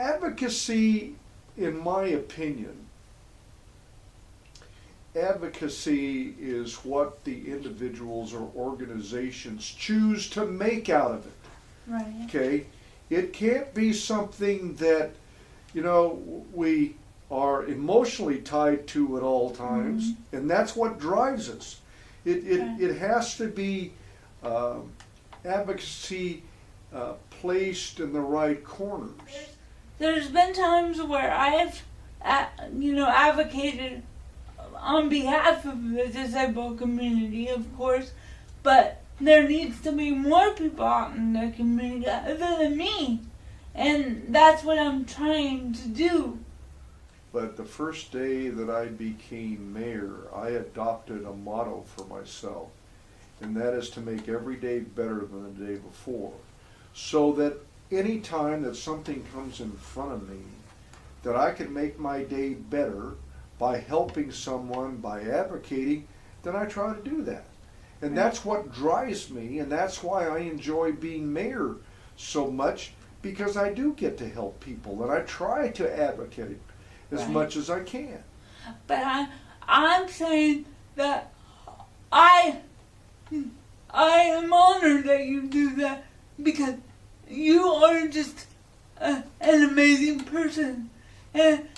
Advocacy, in my opinion, advocacy is what the individuals or organizations choose to make out of it. Right. Okay? It can't be something that, we are emotionally tied to at all times, and that's what drives us. It has to be advocacy placed in the right corners. There's been times where I've, advocated on behalf of the disabled community, of course, but there needs to be more people out in the community other than me, and that's what I'm trying to do. But the first day that I became mayor, I adopted a motto for myself, and that is to make every day better than the day before. So that any time that something comes in front of me, that I can make my day better by helping someone, by advocating, then I try to do that. And that's what drives me, and that's why I enjoy being mayor so much, because I do get to help people, and I try to advocate as much as I can. But I'm saying that I am honored that you do that, because you are just an amazing person, and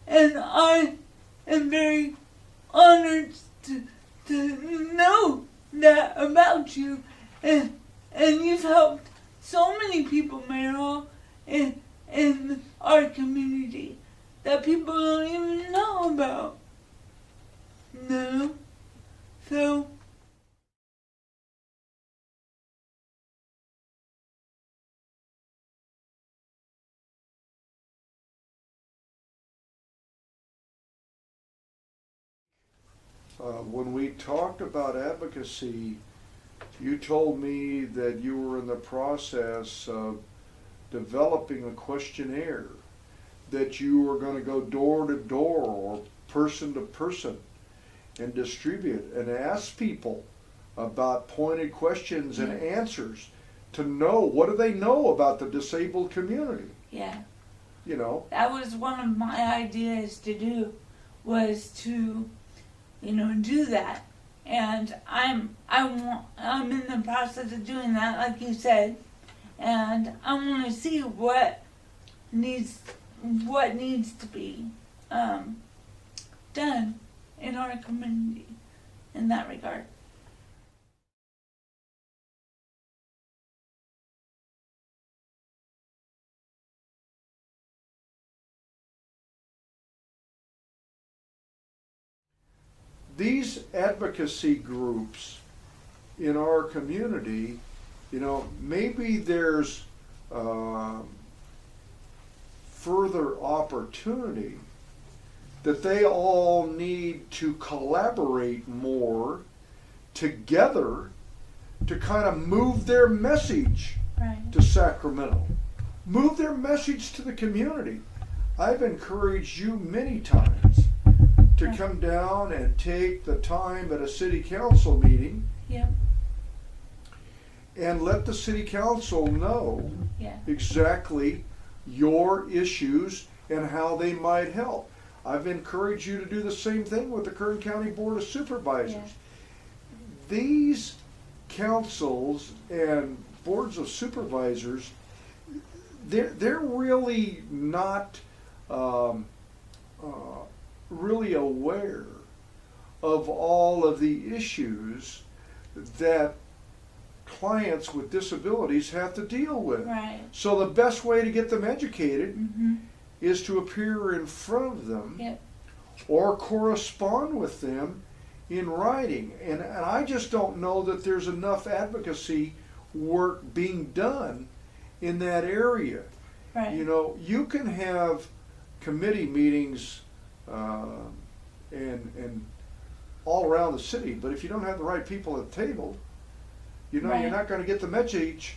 I am very honored to know that about you, and you've helped so many people, Meryl, in our community that people don't even know about. No, so. When we talked about advocacy, you told me that you were in the process of developing a questionnaire, that you were going to go door to door or person to person and distribute and ask people about pointed questions and answers to know, what do they know about the disabled community? Yeah. That was one of my ideas to do, was to do that, and I'm in the process of doing that, like you said, and I want to see what needs to be done in our community in that regard. These advocacy groups in our community, maybe there's further opportunity that they all need to collaborate more together to kind of move their message to Sacramento, move their message to the community. I've encouraged you many times to come down and take the time at a city council meeting and let the city council know exactly your issues and how they might help. I've encouraged you to do the same thing with the Kern County Board of Supervisors. These councils and boards of supervisors, they're really not really aware of all of the issues that clients with disabilities have to deal with. Right. So the best way to get them educated is to appear in front of them or correspond with them in writing. And I just don't know that there's enough advocacy work being done in that area. Right. You can have committee meetings and all around the city, but if you don't have the right people at the table, you're not going to get the message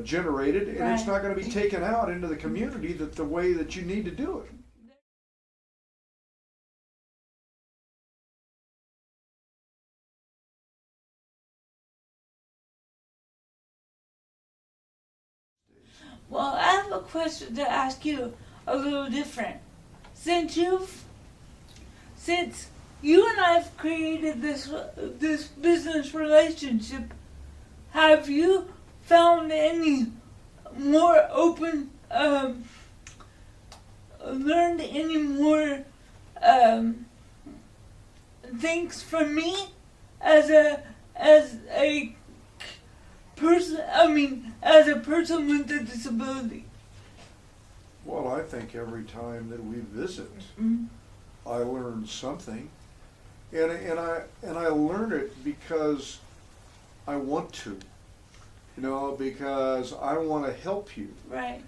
generated, and it's not going to be taken out into the community the way that you need to do it. Well, I have a question to ask you, a little different. Since you and I have created this business relationship, have you found any more open, learned any more things from me as a person? I mean, as a person with a disability. Well, I think every time that we visit, I learn something, and I learn it because I want to, because I want to help you, Right.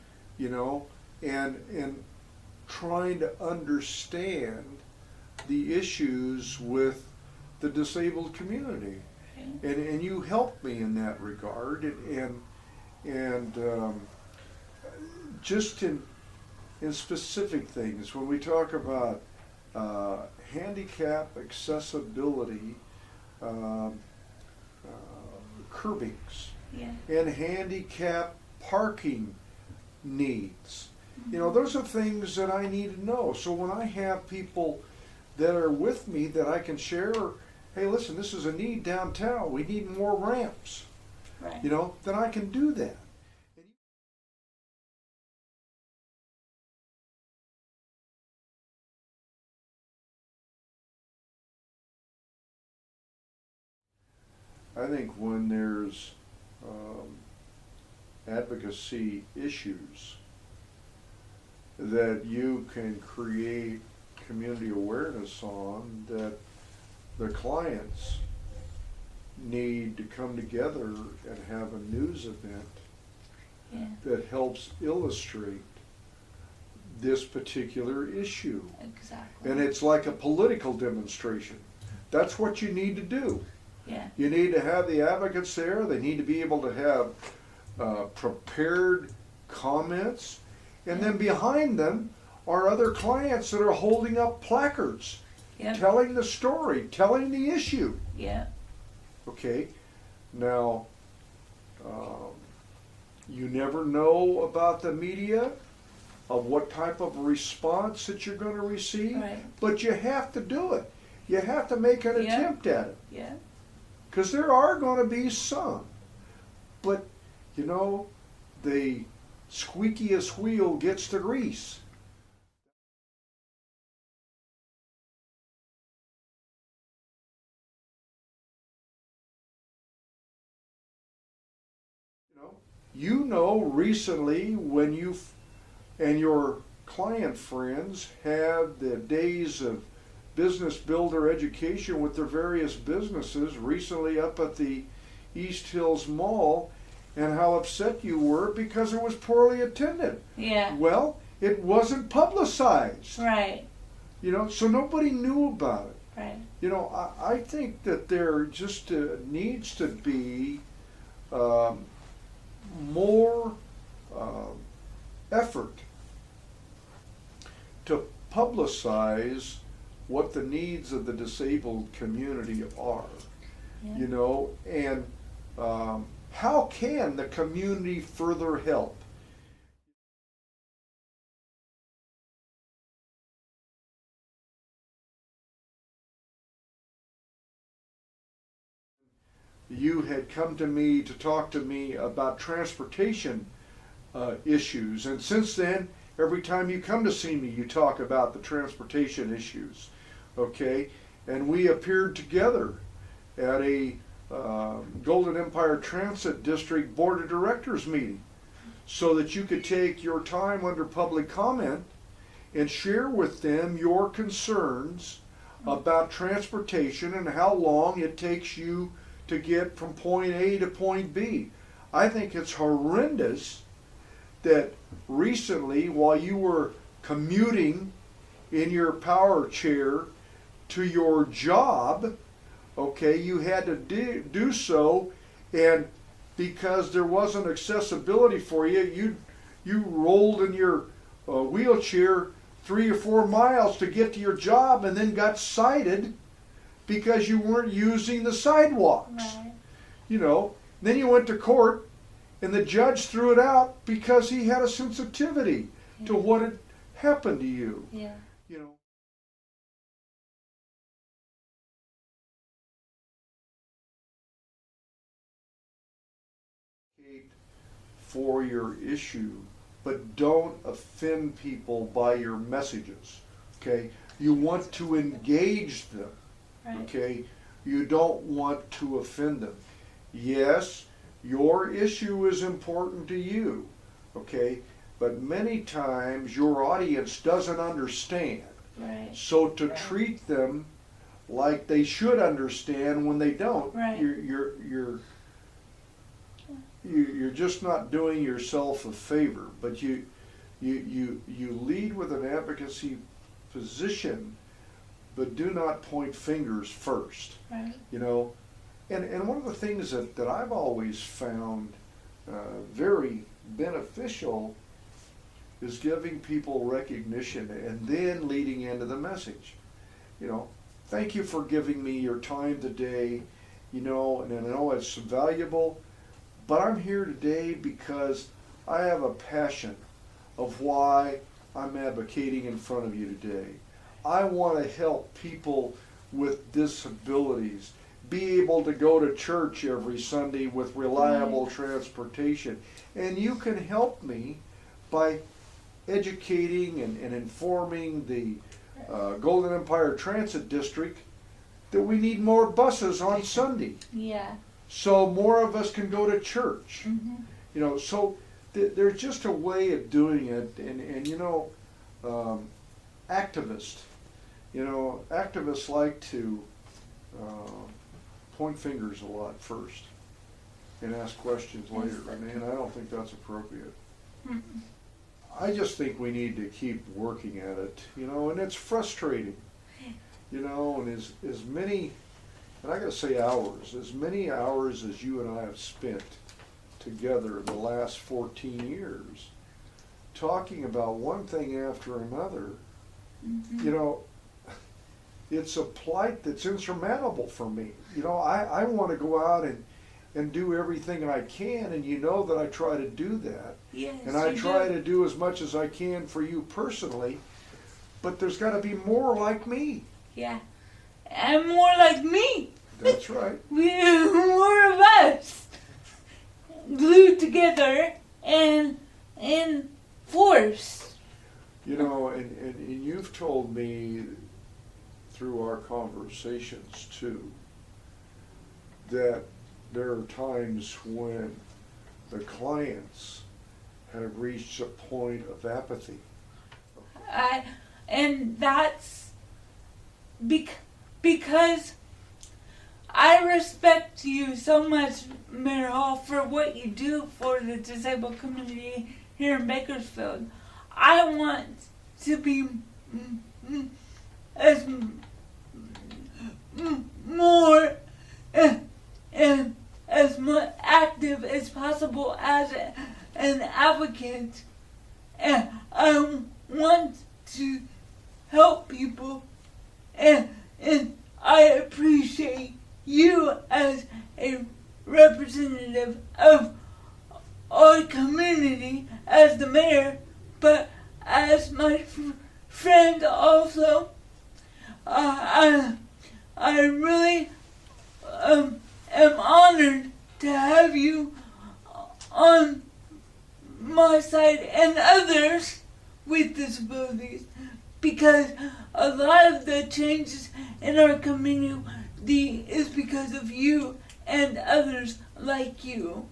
and trying to understand the issues with the disabled community, and you help me in that regard, and just in specific things when we talk about handicap accessibility, curbings, and handicap parking needs. Those are things that I need to know. So when I have people that are with me that I can share, hey, listen, this is a need downtown. We need more ramps. Right. Then I can do that. I think when there's advocacy issues, that you can create community awareness on, that the clients need to come together and have a news event that helps illustrate this particular issue. Exactly. And it's like a political demonstration. That's what you need to do. Yeah. You need to have the advocates there. They need to be able to have prepared comments. And then behind them are other clients that are holding up placards, telling the story, telling the issue. Yeah. Okay. Now, you never know about the media, of what type of response that you're going to receive. Right. But you have to do it. You have to make an attempt at it. Yeah. Because there are going to be some. But, the squeakiest wheel gets the grease. Recently when you and your client friends had the days of business builder education with their various businesses recently up at the East Hills Mall, and how upset you were because it was poorly attended. Yeah. Well, it wasn't publicized. Right. So nobody knew about it. Right. I think that there just needs to be more effort to publicize what the needs of the disabled community are. And how can the community further help? You had come to me to talk to me about transportation issues, and since then, every time you come to see me, you talk about the transportation issues, okay? And we appeared together at a Golden Empire Transit District Board of Directors meeting so that you could take your time under public comment and share with them your concerns about transportation and how long it takes you to get from point A to point B. I think it's horrendous that recently, while you were commuting in your power chair to your job, okay, you had to do so, and because there wasn't accessibility for you, you rolled in your wheelchair 3 or 4 miles to get to your job, and then got cited because you weren't using the sidewalks. Right. Then you went to court, And the judge threw it out because he had a sensitivity to what had happened to you. Yeah. You know. For your issue, but don't offend people by your messages. Okay? You want to engage them. Right. Okay? You don't want to offend them. Yes, your issue is important to you. Okay? But many times your audience doesn't understand. Right. So to treat them like they should understand when they don't, Right. you're just not doing yourself a favor. But you lead with an advocacy position, but do not point fingers first. Right. You know, and one of the things that I've always found very beneficial is giving people recognition and then leading into the message. You know, thank you for giving me your time today, you know, and I know it's valuable, but I'm here today because I have a passion of why I'm advocating in front of you today. I want to help people with disabilities be able to go to church every Sunday with reliable transportation. And you can help me by educating and informing the Golden Empire Transit District that we need more buses on Sunday. Yeah. So more of us can go to church. Mm-hmm. You know, so there's just a way of doing it. And you know, activists like to point fingers a lot first and ask questions later. And I don't think that's appropriate. Mm-mm. I just think we need to keep working at it, you know, and it's frustrating, you know, and as many, and I gotta say hours, as many hours as you and I have spent together in the last 14 years, talking about one thing after another, Mm-hmm. you know, it's a plight that's insurmountable for me. You know, I want to go out and do everything I can, and you know that I try to do that. Yes, And I try do. to do as much as I can for you personally, but there's got to be more like me. Yeah. And more like me. That's right. More of us glued together and in force. You know, and you've told me through our conversations too that there are times when the clients have reached a point of apathy. And that's because I respect you so much, Mayor Hall, for what you do for the disabled community here in Bakersfield. I want to be as more and as much active as possible as an advocate, and I want to help people, and I appreciate you as a representative of our community as the mayor, but as my friend also. I really am honored to have you on my side and others with disabilities, because a lot of the changes in our community is because of you and others like you.